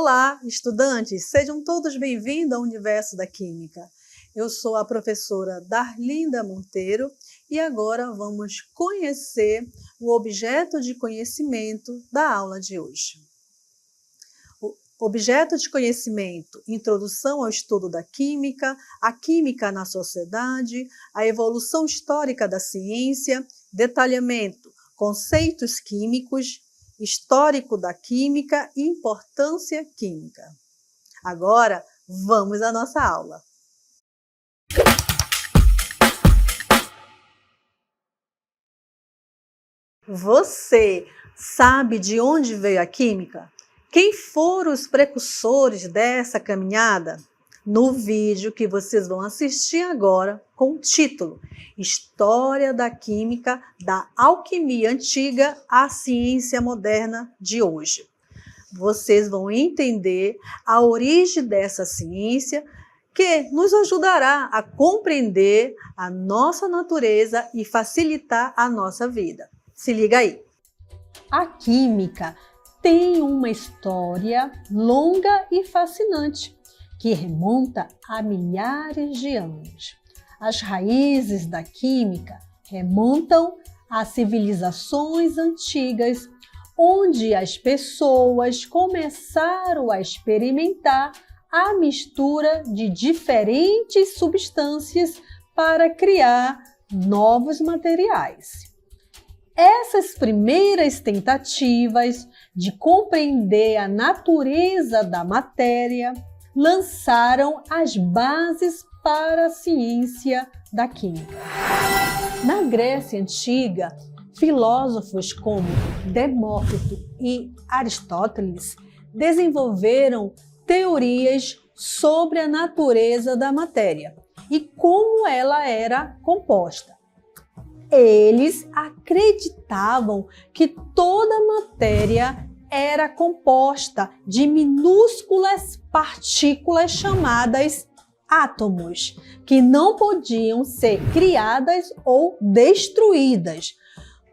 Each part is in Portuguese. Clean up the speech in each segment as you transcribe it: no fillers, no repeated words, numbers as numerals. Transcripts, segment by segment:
Olá, estudantes! Sejam todos bem-vindos ao Universo da Química. Eu sou a professora Darlinda Monteiro e agora vamos conhecer o objeto de conhecimento da aula de hoje. O objeto de conhecimento: introdução ao estudo da química, a química na sociedade, a evolução histórica da ciência, detalhamento, conceitos químicos, histórico da química e importância química. Agora, vamos à nossa aula. Você sabe de onde veio a química? Quem foram os precursores dessa caminhada? No vídeo que vocês vão assistir agora, com o título História da Química, da Alquimia Antiga à Ciência Moderna de Hoje. Vocês vão entender a origem dessa ciência que nos ajudará a compreender a nossa natureza e facilitar a nossa vida. Se liga aí! A química tem uma história longa e fascinante, que remonta a milhares de anos. As raízes da química remontam a civilizações antigas, onde as pessoas começaram a experimentar a mistura de diferentes substâncias para criar novos materiais. Essas primeiras tentativas de compreender a natureza da matéria lançaram as bases para a ciência da química. Na Grécia Antiga, filósofos como Demócrito e Aristóteles desenvolveram teorias sobre a natureza da matéria e como ela era composta. Eles acreditavam que toda matéria era composta de minúsculas partículas chamadas átomos, que não podiam ser criadas ou destruídas.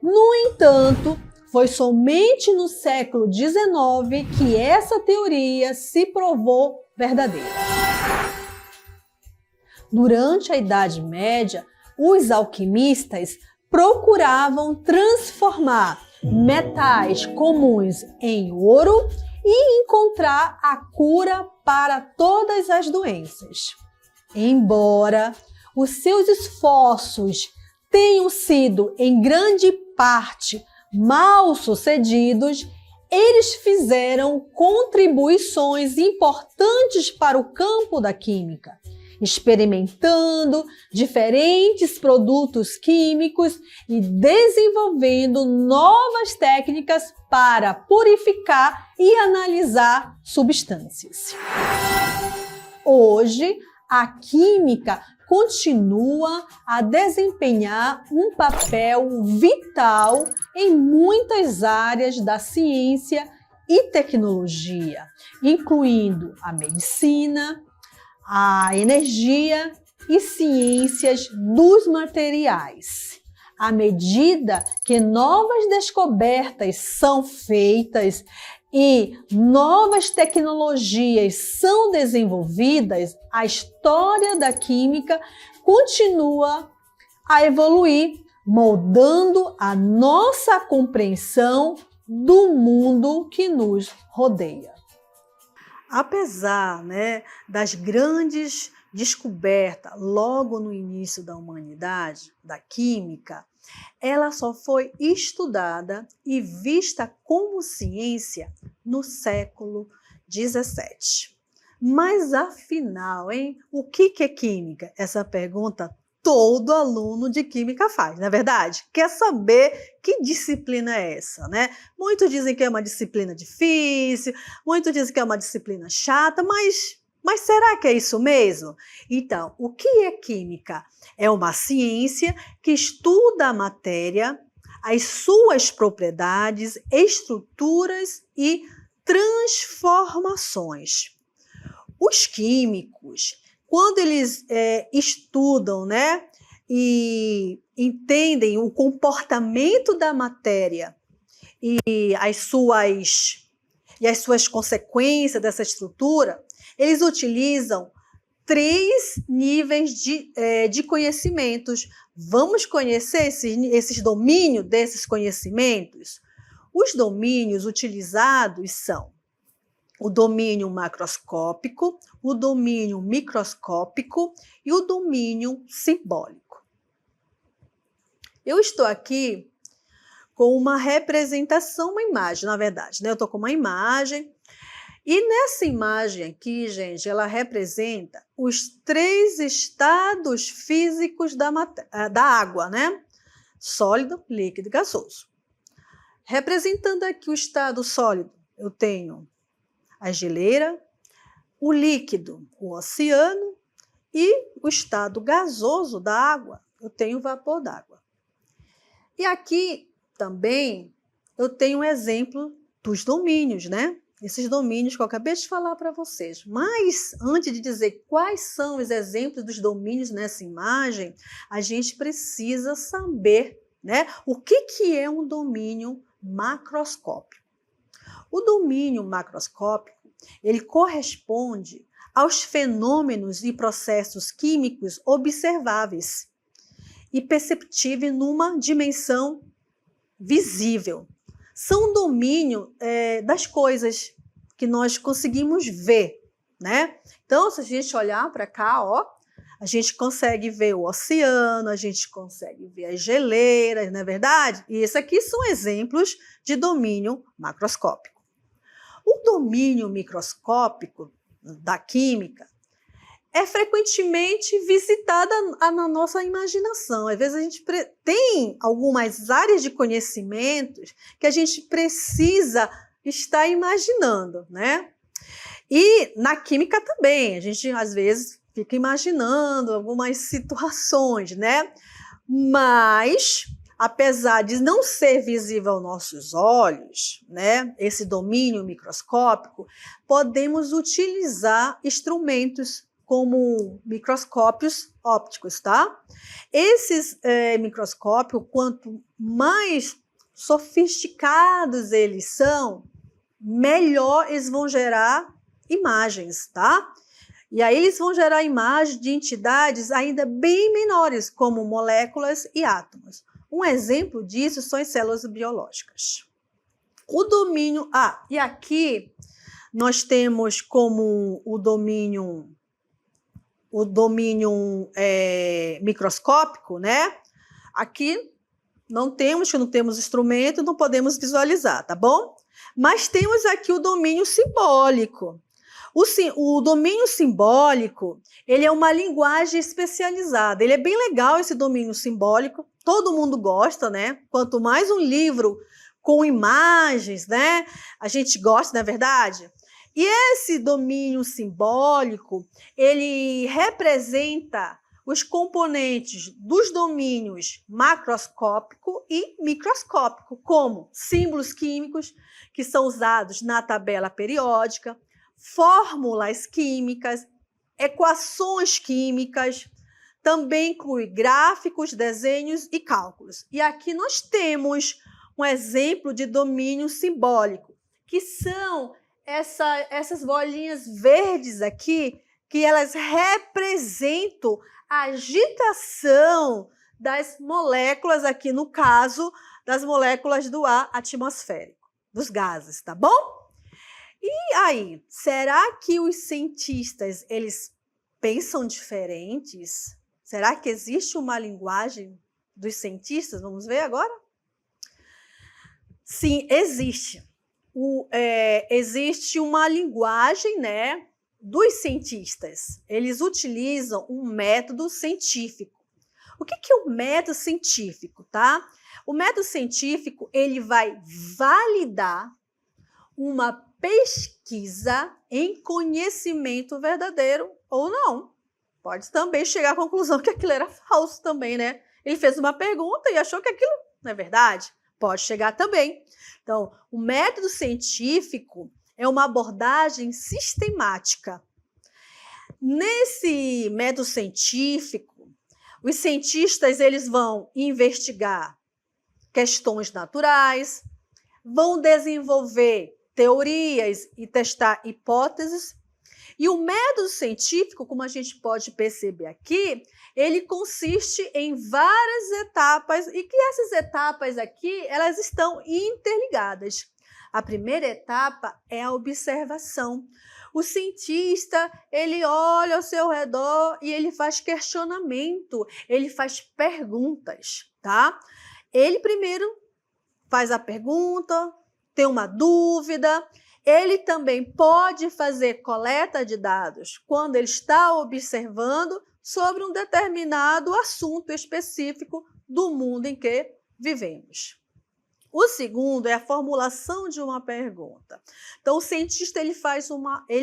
No entanto, foi somente no século XIX que essa teoria se provou verdadeira. Durante a Idade Média, os alquimistas procuravam transformar metais comuns em ouro e encontrar a cura para todas as doenças. Embora os seus esforços tenham sido, em grande parte, mal sucedidos, eles fizeram contribuições importantes para o campo da química, experimentando diferentes produtos químicos e desenvolvendo novas técnicas para purificar e analisar substâncias. Hoje, a química continua a desempenhar um papel vital em muitas áreas da ciência e tecnologia, incluindo a medicina, a energia e ciências dos materiais. À medida que novas descobertas são feitas e novas tecnologias são desenvolvidas, a história da química continua a evoluir, moldando a nossa compreensão do mundo que nos rodeia. Apesar, das grandes descobertas logo no início da humanidade, da química, ela só foi estudada e vista como ciência no século XVII. Mas afinal, o que é química? Essa pergunta todo aluno de química faz, não é verdade? Quer saber que disciplina é essa, Muitos dizem que é uma disciplina difícil, muitos dizem que é uma disciplina chata, mas será que é isso mesmo? Então, o que é química? É uma ciência que estuda a matéria, as suas propriedades, estruturas e transformações. Os químicos, quando eles estudam, e entendem o comportamento da matéria e as suas e as suas consequências dessa estrutura, eles utilizam 3 níveis de conhecimentos. Vamos conhecer esses domínios desses conhecimentos? Os domínios utilizados são o domínio macroscópico, o domínio microscópico e o domínio simbólico. Eu estou aqui com uma representação, uma imagem, na verdade, né? Eu estou com uma imagem, e nessa imagem aqui, gente, ela representa os 3 estados físicos da água, né? Sólido, líquido e gasoso. Representando aqui o estado sólido, eu tenho a geleira, o líquido, o oceano, e o estado gasoso da água, eu tenho o vapor d'água. E aqui também eu tenho um exemplo dos domínios, né? Esses domínios que eu acabei de falar para vocês. Mas, antes de dizer quais são os exemplos dos domínios nessa imagem, a gente precisa saber, né, o que é um domínio macroscópico. O domínio macroscópico, ele corresponde aos fenômenos e processos químicos observáveis e perceptíveis numa dimensão visível. São domínio das coisas que nós conseguimos ver, né? Então, se a gente olhar para cá, ó, a gente consegue ver o oceano, a gente consegue ver as geleiras, não é verdade? E esses aqui são exemplos de domínio macroscópico. O domínio microscópico da química é frequentemente visitada na nossa imaginação. Às vezes a gente tem algumas áreas de conhecimentos que a gente precisa estar imaginando, né? E na química também, a gente às vezes fica imaginando algumas situações, né? Mas, apesar de não ser visível aos nossos olhos, né, esse domínio microscópico, podemos utilizar instrumentos como microscópios ópticos, tá? Esses microscópios, quanto mais sofisticados eles são, melhor eles vão gerar imagens, tá? E aí eles vão gerar imagens de entidades ainda bem menores, como moléculas e átomos. Um exemplo disso são as células biológicas. O domínio... e aqui nós temos como o domínio microscópico, né? Aqui não temos instrumento, não podemos visualizar, tá bom? Mas temos aqui o domínio simbólico. O domínio simbólico, ele é uma linguagem especializada. Ele é bem legal, esse domínio simbólico. Todo mundo gosta, né? Quanto mais um livro com imagens, né? A gente gosta, não é verdade? E esse domínio simbólico, ele representa os componentes dos domínios macroscópico e microscópico, como símbolos químicos que são usados na tabela periódica, fórmulas químicas, equações químicas, também inclui gráficos, desenhos e cálculos. E aqui nós temos um exemplo de domínio simbólico, que são essas bolinhas verdes aqui, que elas representam a agitação das moléculas, aqui no caso, das moléculas do ar atmosférico, dos gases, tá bom? E aí, será que os cientistas, eles pensam diferentes? Será que existe uma linguagem dos cientistas? Vamos ver agora? Sim, existe. Existe uma linguagem, né, dos cientistas. Eles utilizam um método científico. O que é o método científico, tá? O método científico, ele vai validar uma pesquisa em conhecimento verdadeiro ou não. Pode também chegar à conclusão que aquilo era falso também, né? Ele fez uma pergunta e achou que aquilo não é verdade. Pode chegar também. Então, o método científico é uma abordagem sistemática. Nesse método científico, os cientistas eles vão investigar questões naturais, vão desenvolver teorias e testar hipóteses. E o método científico, como a gente pode perceber aqui, ele consiste em várias etapas e que essas etapas aqui, elas estão interligadas. A primeira etapa é a observação. O cientista, ele olha ao seu redor e ele faz questionamento, ele faz perguntas, tá? Ele primeiro faz a pergunta, tem uma dúvida. Ele também pode fazer coleta de dados quando ele está observando sobre um determinado assunto específico do mundo em que vivemos. O segundo é a formulação de uma pergunta. Então, o cientista ele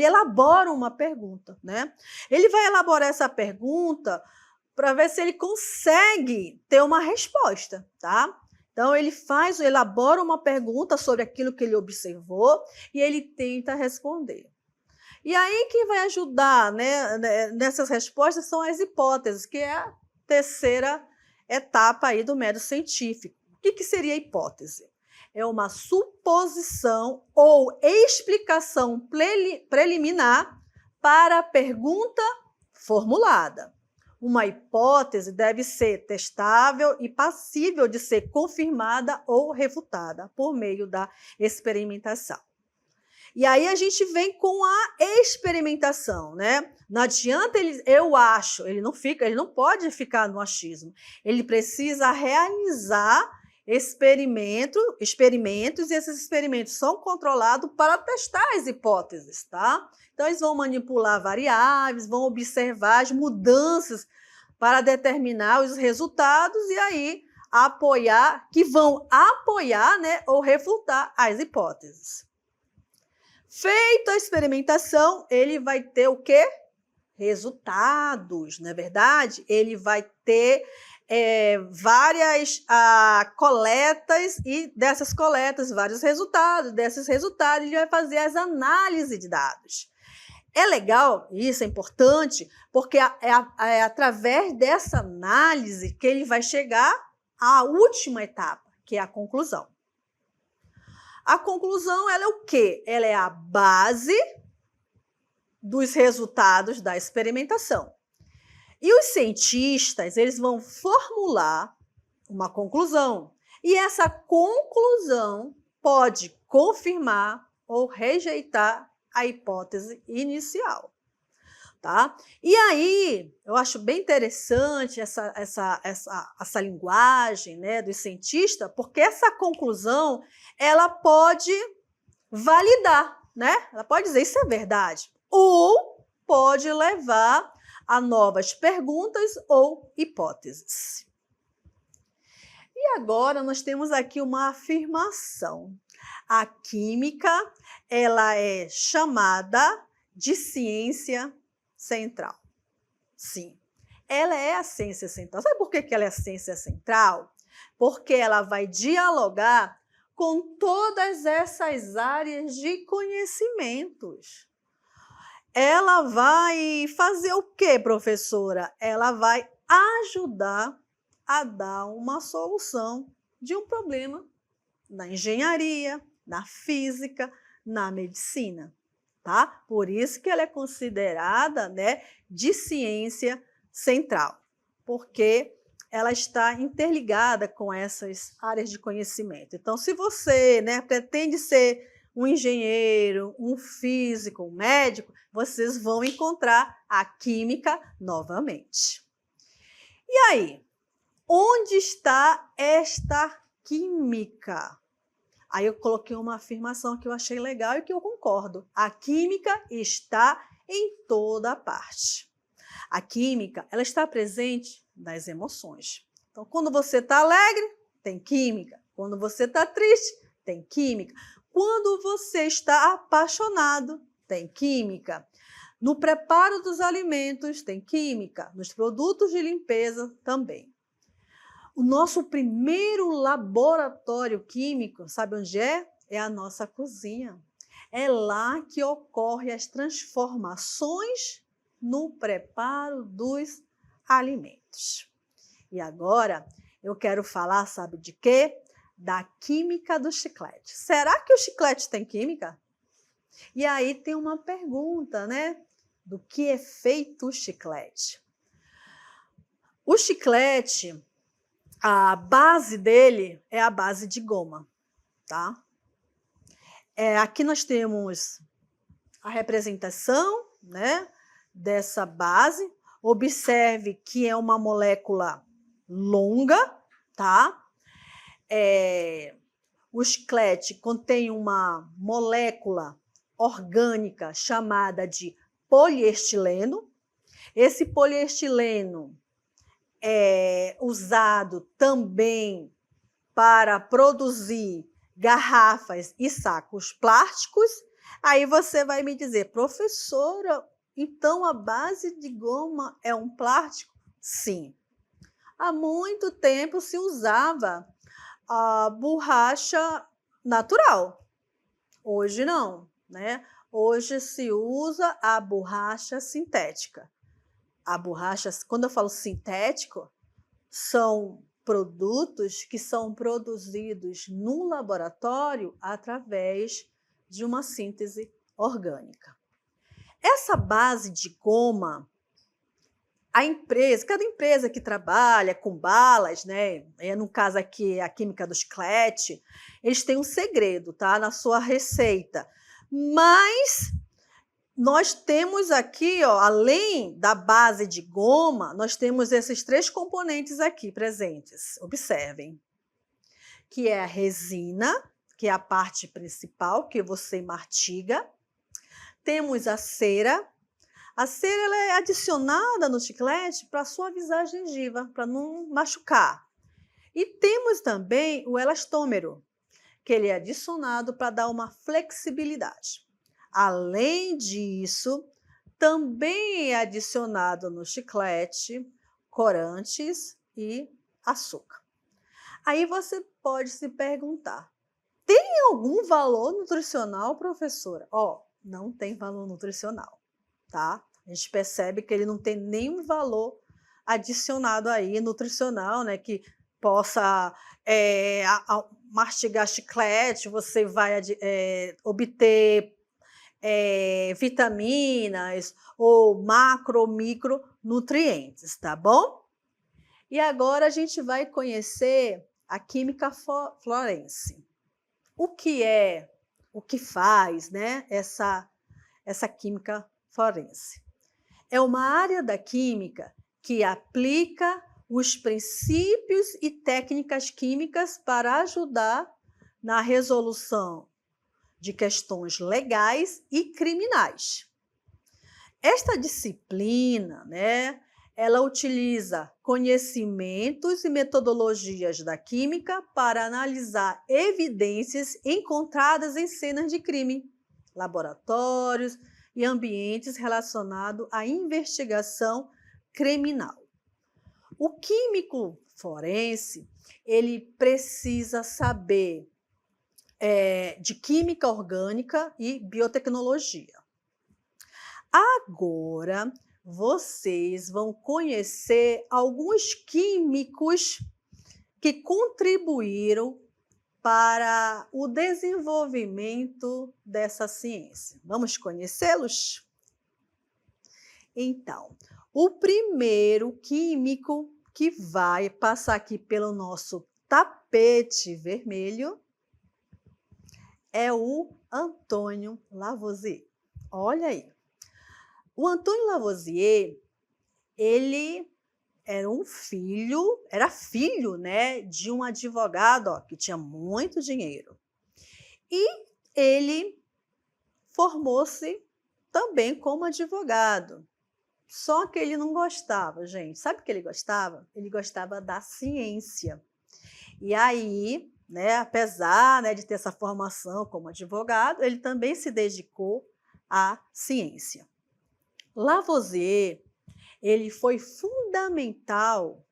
elabora uma pergunta, né? Ele vai elaborar essa pergunta para ver se ele consegue ter uma resposta, tá? Então, ele elabora uma pergunta sobre aquilo que ele observou e ele tenta responder. E aí, quem vai ajudar, né, nessas respostas são as hipóteses, que é a terceira etapa aí do método científico. O que seria a hipótese? É uma suposição ou explicação preliminar para a pergunta formulada. Uma hipótese deve ser testável e passível de ser confirmada ou refutada por meio da experimentação. E aí a gente vem com a experimentação, né? Não adianta eu acho, ele não pode ficar no achismo. Ele precisa realizar experimentos e esses experimentos são controlados para testar as hipóteses, tá? Então eles vão manipular variáveis, vão observar as mudanças para determinar os resultados e aí vão apoiar, né, ou refutar as hipóteses. Feita a experimentação, ele vai ter o quê? Resultados, não é verdade? Ele vai ter várias coletas e dessas coletas, vários resultados. Desses resultados, ele vai fazer as análises de dados. É legal, isso é importante, porque é através dessa análise que ele vai chegar à última etapa, que é a conclusão. A conclusão, ela é o quê? Ela é a base dos resultados da experimentação. E os cientistas, eles vão formular uma conclusão. E essa conclusão pode confirmar ou rejeitar a hipótese inicial. Tá? E aí, eu acho bem interessante essa linguagem, né, do cientista, porque essa conclusão, ela pode validar, né? Ela pode dizer isso é verdade, ou pode levar a novas perguntas ou hipóteses. E agora nós temos aqui uma afirmação. A química, ela é chamada de ciência central. Sim, ela é a ciência central. Sabe por que ela é a ciência central? Porque ela vai dialogar com todas essas áreas de conhecimentos. Ela vai fazer o quê, professora? Ela vai ajudar a dar uma solução de um problema na engenharia, na física, na medicina. Tá? Por isso que ela é considerada, né, de ciência central, porque ela está interligada com essas áreas de conhecimento. Então, se você, né, pretende ser um engenheiro, um físico, um médico, vocês vão encontrar a química novamente. E aí, onde está esta química? Aí eu coloquei uma afirmação que eu achei legal e que eu concordo. A química está em toda parte. A química, ela está presente nas emoções. Então, quando você está alegre, tem química. Quando você está triste, tem química. Quando você está apaixonado, tem química. No preparo dos alimentos, tem química. Nos produtos de limpeza, também. O nosso primeiro laboratório químico, sabe onde é? É a nossa cozinha. É lá que ocorrem as transformações no preparo dos alimentos. E agora eu quero falar, sabe de quê? Da química do chiclete. Será que o chiclete tem química? E aí tem uma pergunta, né? Do que é feito o chiclete? O chiclete, a base dele é a base de goma, tá? Aqui nós temos a representação, né, dessa base. Observe que é uma molécula longa, tá? O chiclete contém uma molécula orgânica chamada de poliestileno. Esse poliestileno é usado também para produzir garrafas e sacos plásticos. Aí você vai me dizer, professora, então a base de goma é um plástico? Sim. Há muito tempo se usava a borracha natural. Hoje não, né? Hoje se usa a borracha sintética. A borracha, quando eu falo sintético, são produtos que são produzidos no laboratório através de uma síntese orgânica. Essa base de goma, cada empresa que trabalha com balas, né? No caso aqui, a química do chiclete, eles têm um segredo, tá? Na sua receita. Mas nós temos aqui, ó, além da base de goma, nós temos esses 3 componentes aqui presentes. Observem. Que é a resina, que é a parte principal que você mastiga. Temos a cera. A cera ela é adicionada no chiclete para suavizar a gengiva, para não machucar. E temos também o elastômero, que ele é adicionado para dar uma flexibilidade. Além disso, também é adicionado no chiclete corantes e açúcar. Aí você pode se perguntar, tem algum valor nutricional, professora? Não tem valor nutricional, tá? A gente percebe que ele não tem nenhum valor adicionado aí, nutricional, né? Que possa mastigar chiclete, você vai obter vitaminas ou macro ou micronutrientes, tá bom? E agora a gente vai conhecer a química forense. O que faz, né, essa química forense? É uma área da química que aplica os princípios e técnicas químicas para ajudar na resolução de questões legais e criminais. Esta disciplina, né, ela utiliza conhecimentos e metodologias da química para analisar evidências encontradas em cenas de crime, laboratórios e ambientes relacionados à investigação criminal. O químico forense, ele precisa saber de química orgânica e biotecnologia. Agora, vocês vão conhecer alguns químicos que contribuíram para o desenvolvimento dessa ciência. Vamos conhecê-los? Então, o primeiro químico que vai passar aqui pelo nosso tapete vermelho é o Antônio Lavoisier. Olha aí. O Antônio Lavoisier, ele era filho, né, de um advogado que tinha muito dinheiro. E ele formou-se também como advogado. Só que ele não gostava, gente. Sabe o que ele gostava? Ele gostava da ciência. E aí, né, apesar, né, de ter essa formação como advogado, ele também se dedicou à ciência. Lavoisier, ele foi fundamental,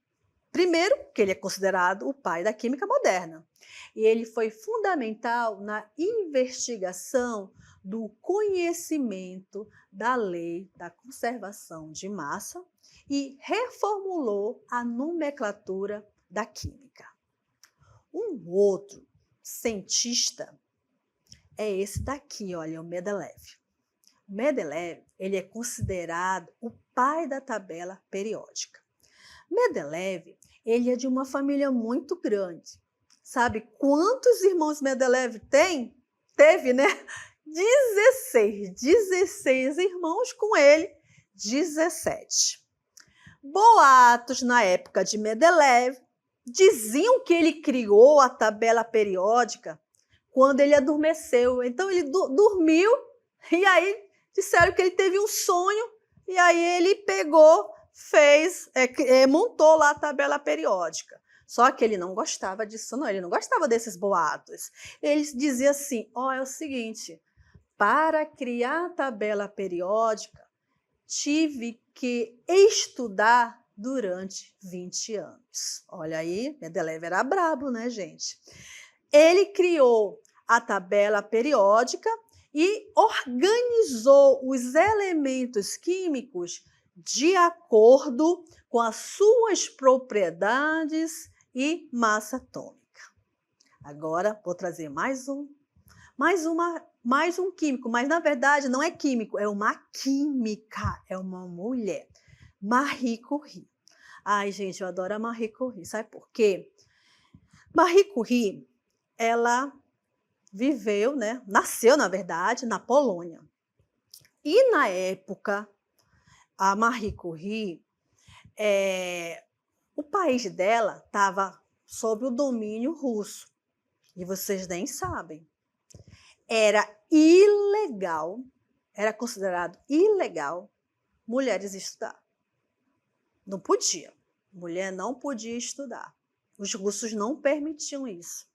primeiro, que ele é considerado o pai da química moderna, e ele foi fundamental na investigação do conhecimento da lei da conservação de massa e reformulou a nomenclatura da química. Um outro cientista é esse daqui, olha, o Mendeleev. O Mendeleev, ele é considerado o pai da tabela periódica. Mendeleev, ele é de uma família muito grande. Sabe quantos irmãos Mendeleev tem? Teve, né? 16 irmãos, com ele 17. Boatos na época de Mendeleev diziam que ele criou a tabela periódica quando ele adormeceu. Então ele dormiu e aí disseram que ele teve um sonho e aí ele pegou, montou lá a tabela periódica. Só que ele não gostava disso, não. Ele não gostava desses boatos. Ele dizia assim, é o seguinte, para criar a tabela periódica, tive que estudar durante 20 anos. Olha aí, Mendeleev era brabo, né, gente? Ele criou a tabela periódica e organizou os elementos químicos de acordo com as suas propriedades e massa atômica. Agora, vou trazer mais um químico, mas na verdade não é químico, é uma química, é uma mulher, Marie Curie. Ai, gente, eu adoro a Marie Curie, sabe por quê? Marie Curie, ela viveu, né? Nasceu, na verdade, na Polônia. E na época, a Marie Curie, o país dela estava sob o domínio russo. E vocês nem sabem. Era considerado ilegal mulheres estudar. Não podia. Mulher não podia estudar. Os russos não permitiam isso.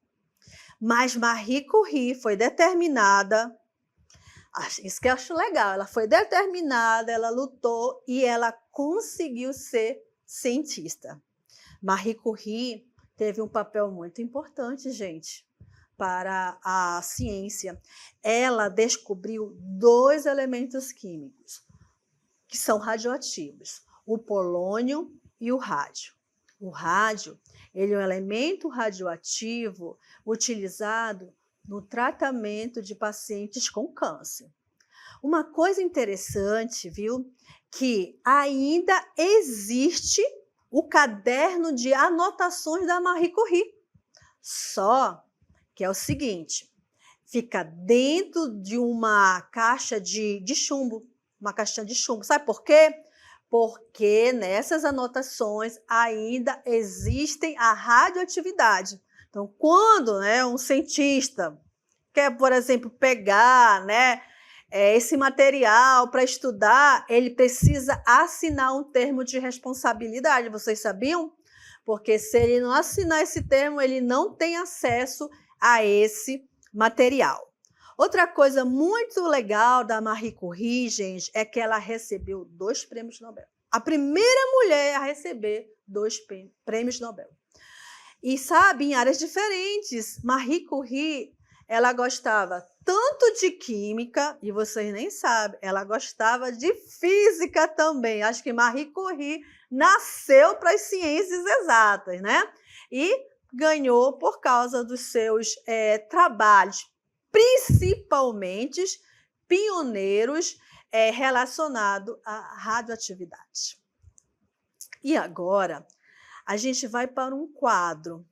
Mas Marie Curie foi determinada, isso que eu acho legal, ela foi determinada, ela lutou e ela conseguiu ser cientista. Marie Curie teve um papel muito importante, gente, para a ciência. Ela descobriu 2 elementos químicos que são radioativos, o polônio e o rádio. O rádio, ele é um elemento radioativo utilizado no tratamento de pacientes com câncer. Uma coisa interessante, viu, que ainda existe o caderno de anotações da Marie Curie. Só que é o seguinte, fica dentro de uma caixa de chumbo, uma caixinha de chumbo. Sabe por quê? Porque nessas anotações ainda existem a radioatividade. Então, quando, né, um cientista quer, por exemplo, pegar, né, esse material para estudar, ele precisa assinar um termo de responsabilidade. Vocês sabiam? Porque se ele não assinar esse termo, ele não tem acesso a esse material. Outra coisa muito legal da Marie Curie, gente, é que ela recebeu 2 prêmios Nobel. A primeira mulher a receber 2 prêmios Nobel. E sabe, em áreas diferentes. Marie Curie, ela gostava tanto de química, e vocês nem sabem, ela gostava de física também. Acho que Marie Curie nasceu para as ciências exatas, né? E ganhou por causa dos seus trabalhos, principalmente pioneiros relacionados à radioatividade. E agora, a gente vai para um quadro.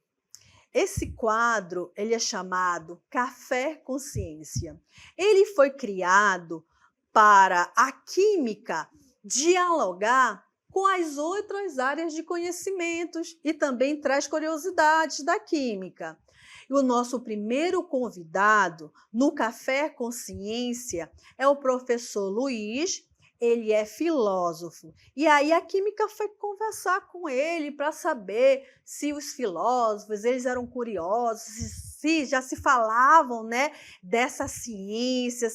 Esse quadro, ele é chamado Café com Ciência. Ele foi criado para a química dialogar com as outras áreas de conhecimentos e também traz curiosidades da química. E o nosso primeiro convidado no Café com Ciência é o professor Luiz. Ele é filósofo. E aí a química foi conversar com ele para saber se os filósofos eles eram curiosos, se já se falavam, né, dessa ciência,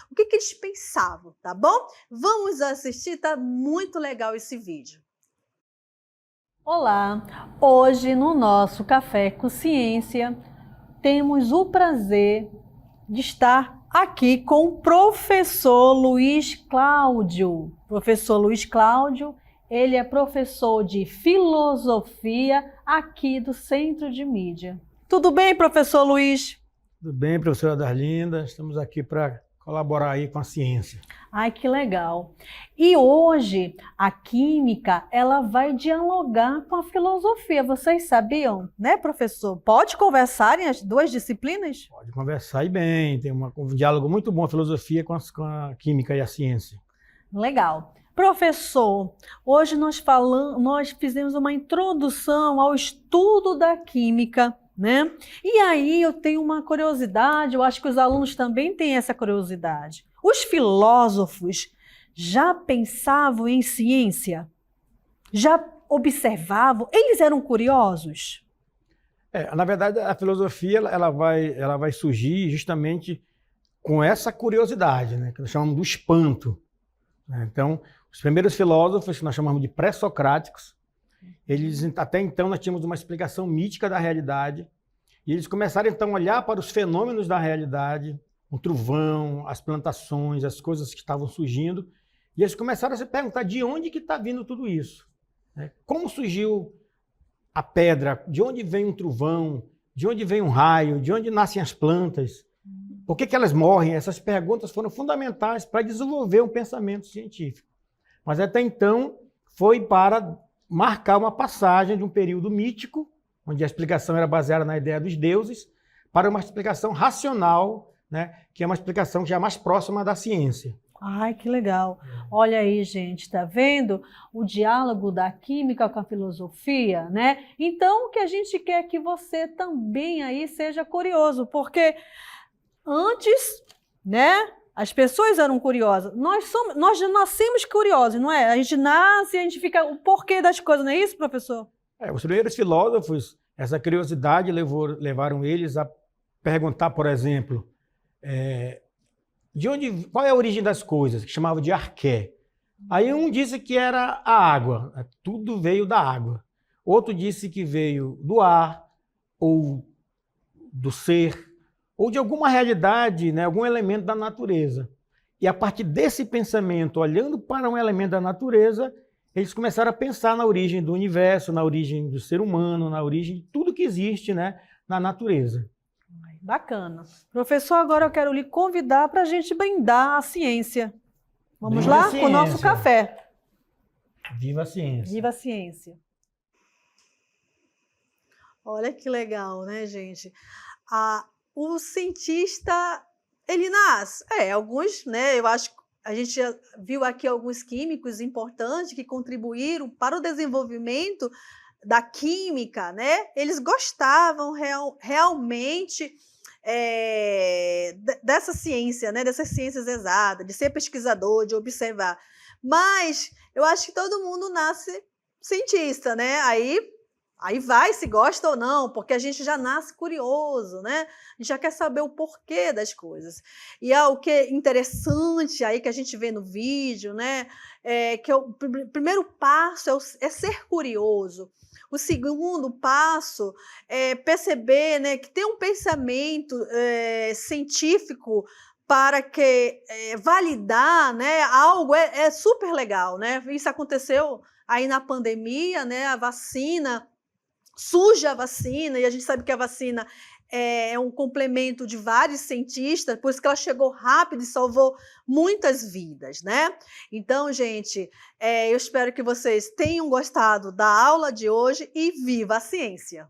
o que eles pensavam, tá bom? Vamos assistir, tá muito legal esse vídeo. Olá, hoje no nosso Café com Ciência temos o prazer de estar aqui com o professor Luiz Cláudio. Professor Luiz Cláudio, ele é professor de filosofia aqui do Centro de Mídia. Tudo bem, professor Luiz? Tudo bem, professora Darlinda? Estamos aqui para colaborar aí com a ciência. Ai, que legal. E hoje a química, ela vai dialogar com a filosofia. Vocês sabiam, né, professor? Pode conversarem as duas disciplinas? Pode conversar aí bem, tem um diálogo muito bom a filosofia com a química e a ciência. Legal. Professor, hoje nós fizemos uma introdução ao estudo da química, né? E aí eu tenho uma curiosidade, eu acho que os alunos também têm essa curiosidade. Os filósofos já pensavam em ciência? Já observavam? Eles eram curiosos? Na verdade, a filosofia ela vai surgir justamente com essa curiosidade, né, que nós chamamos do espanto. Né? Então, os primeiros filósofos, que nós chamamos de pré-socráticos, eles, até então, nós tínhamos uma explicação mítica da realidade, e eles começaram, então, a olhar para os fenômenos da realidade, o trovão, as plantações, as coisas que estavam surgindo, e eles começaram a se perguntar de onde que está vindo tudo isso. Né? Como surgiu a pedra, de onde vem um trovão, de onde vem um raio, de onde nascem as plantas, por que elas morrem? Essas perguntas foram fundamentais para desenvolver um pensamento científico. Mas até então foi para marcar uma passagem de um período mítico, onde a explicação era baseada na ideia dos deuses, para uma explicação racional, né, que é uma explicação que é mais próxima da ciência. Ai, que legal. Olha aí, gente, tá vendo o diálogo da química com a filosofia, né? Então, o que a gente quer é que você também aí seja curioso, porque antes, né, as pessoas eram curiosas. Nós já nascemos curiosos, não é? A gente nasce e a gente fica o porquê das coisas, não é isso, professor? Os primeiros filósofos, essa curiosidade levaram eles a perguntar, por exemplo, qual é a origem das coisas, que chamava de arqué. Aí um disse que era a água, tudo veio da água. Outro disse que veio do ar, ou do ser, ou de alguma realidade, né, algum elemento da natureza. E a partir desse pensamento, olhando para um elemento da natureza, eles começaram a pensar na origem do universo, na origem do ser humano, na origem de tudo que existe, né, na natureza. Bacana. Professor, agora eu quero lhe convidar para a gente brindar a ciência. Vamos Viva lá? a ciência. Com o nosso café. Viva a ciência. Viva a ciência. Olha que legal, né, gente? O cientista, ele nasce. Alguns, né? Eu acho que a gente já viu aqui alguns químicos importantes que contribuíram para o desenvolvimento da química, né? Eles gostavam realmente dessa ciência, né? Dessas ciências exatas, de ser pesquisador, de observar. Mas eu acho que todo mundo nasce cientista, né? Aí vai se gosta ou não, porque a gente já nasce curioso, né? A gente já quer saber o porquê das coisas. E o que é interessante aí que a gente vê no vídeo, né? Que o primeiro passo é ser curioso. O segundo passo é perceber, né, que tem um pensamento científico para que validar, né, algo é super legal, né? Isso aconteceu aí na pandemia, né? A vacina, surge a vacina, e a gente sabe que a vacina é um complemento de vários cientistas, por isso que ela chegou rápido e salvou muitas vidas, né? Então, gente, eu espero que vocês tenham gostado da aula de hoje e viva a ciência!